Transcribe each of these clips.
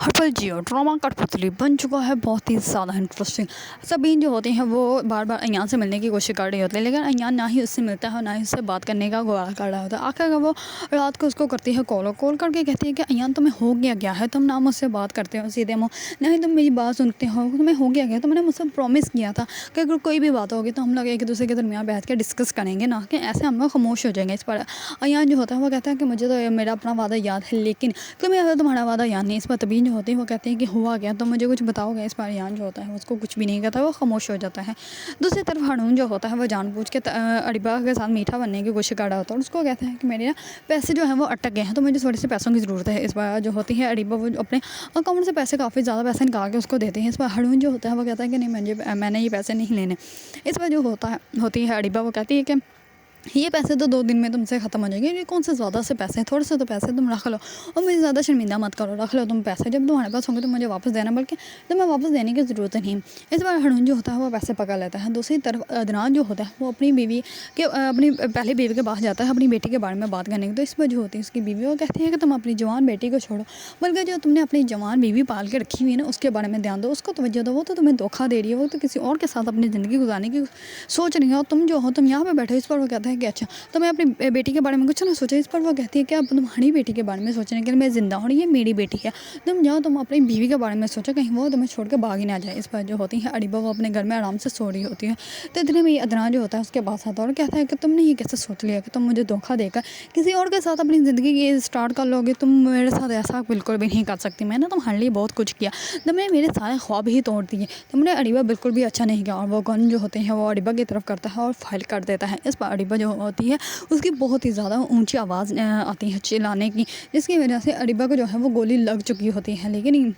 हर पल जियो ड्रामा कठपुतली बन चुका है बहुत ही ज़्यादा इंटरेस्टिंग। सभी जो होते हैं वो बार बार अयान से मिलने की कोशिश कर रहे होते हैं, लेकिन अयान ना ही उससे मिलता है और ना ही उससे बात करने का गवारा कर रहा होता है। आखिर वो रात को उसको करती है कॉल करके कहती है कि अयान तुम्हें हो गया है, तुम ना मुझसे बात करते हो सीधे मुँह, ना ही तुम मेरी बात सुनते हो, तुम्हें हो गया तुमने मुझसे प्रॉमिस किया था कि अगर कोई भी बात होगी तो हम लोग एक दूसरे के दरमियान बैठ के डिस्कस करेंगे, ना कि ऐसे हम लोग खामोश हो जाएंगे। इस पर अयान जो होता है वो कहता है कि मुझे तो मेरा अपना वादा याद है, लेकिन तुम्हें तुम्हारा वादा याद नहीं। इस पर तबीन जो होती है वो कहते हैं कि हुआ गया तो मुझे कुछ बताओगे। इस पर अयान जो होता है उसको कुछ भी नहीं कहता, वो खामोश हो जाता है। दूसरी तरफ हारून जो होता है वो जानबूझ के अरीबा के साथ मीठा बनने की कोशिश कर रहा होता है और उसको कहता है कि मेरे ना पैसे जो हैं वो अटक गए हैं, तो मुझे थोड़े से पैसों की ज़रूरत है। इस बार जो होती है अरीबा वो अपने अकाउंट से पैसे काफ़ी ज़्यादा पैसे निकाल के उसको देते हैं। इस पर हारून जो होता है वो कहता है कि नहीं, मैंने ये पैसे नहीं लेने। इस पर जो होती है अरीबा वो कहती है कि ये पैसे तो 2 दिन में तुमसे ख़त्म हो जाएंगे, ये कौन से ज़्यादा से पैसे हैं, थोड़े से तो पैसे तुम रख लो और मुझे ज़्यादा शर्मिंदा मत करो। रख लो तुम पैसे, जब तुम्हारे पास होंगे तो मुझे वापस देना, बल्कि तुम्हें वापस देने की ज़रूरत नहीं। इस बार हारून जो होता है वो पैसे पकड़ लेता है। दूसरी तरफ अदनान जो होता है वो अपनी बीवी के अपनी पहले बीवी के पास जाता है अपनी बेटी के बारे में बात करने की। तो इस पर जो होती है उसकी बीवी वो कहती है कि तुम अपनी जवान बेटी को छोड़ो, बल्कि जो तुमने अपनी जवान बीवी पाल के रखी हुई है ना उसके बारे में ध्यान दो, उसको तवज्जो दो। वो तो तुम्हें धोखा दे रही है, वो तो किसी और के साथ अपनी ज़िंदगी गुजारने की सोच रही है और तुम जो हो तुम यहाँ पर बैठे। इस पर वो कहता है कि अच्छा तुम्हें अपनी बेटी के बारे में कुछ ना सोचा। इस पर वो कहती है कि अब तुम्हारी बेटी के बारे में सोचने के लिए मैं ज़िंदा हूँ, ये मेरी बेटी है, तुम जाओ तुम अपनी बीवी के बारे में सोचो, कहीं वो तुम्हें छोड़ के भाग ही ना जाए। इस पर जो होती है अरीबा वो अपने घर में आराम से सो रही होती है। तो इतने में अदनान जो होता है उसके पास आता है और कहता है कि तुमने ये कैसे सोच लिया कि तुम मुझे धोखा देकर किसी और के साथ अपनी ज़िंदगी स्टार्ट कर लोगे। तुम मेरे साथ ऐसा बिल्कुल भी नहीं कर सकती, मैंने तुम्हारे लिए बहुत कुछ किया, तुमने मेरे सारे ख्वाब ही तोड़ दिए, तुमने अरीबा बिल्कुल भी अच्छा नहीं किया। और वो गन जो होते हैं वो अरीबा की तरफ करता है और फाइल कर देता है। इस पर अरीबा जो होती है उसकी बहुत ही ज़्यादा ऊंची आवाज़ आती है चिल्लाने की, जिसकी वजह से अरीबा को जो है वो गोली लग चुकी होती है। लेकिन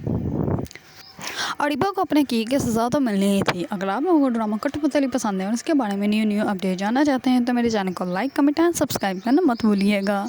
अरीबा को अपने की सज़ा तो मिलनी ही थी। अगर आप लोगों को ड्रामा कठपुतली पसंद है और इसके बारे में न्यू अपडेट जानना चाहते हैं तो मेरे चैनल को लाइक कमेंट एंड सब्सक्राइब करना मत भूलिएगा।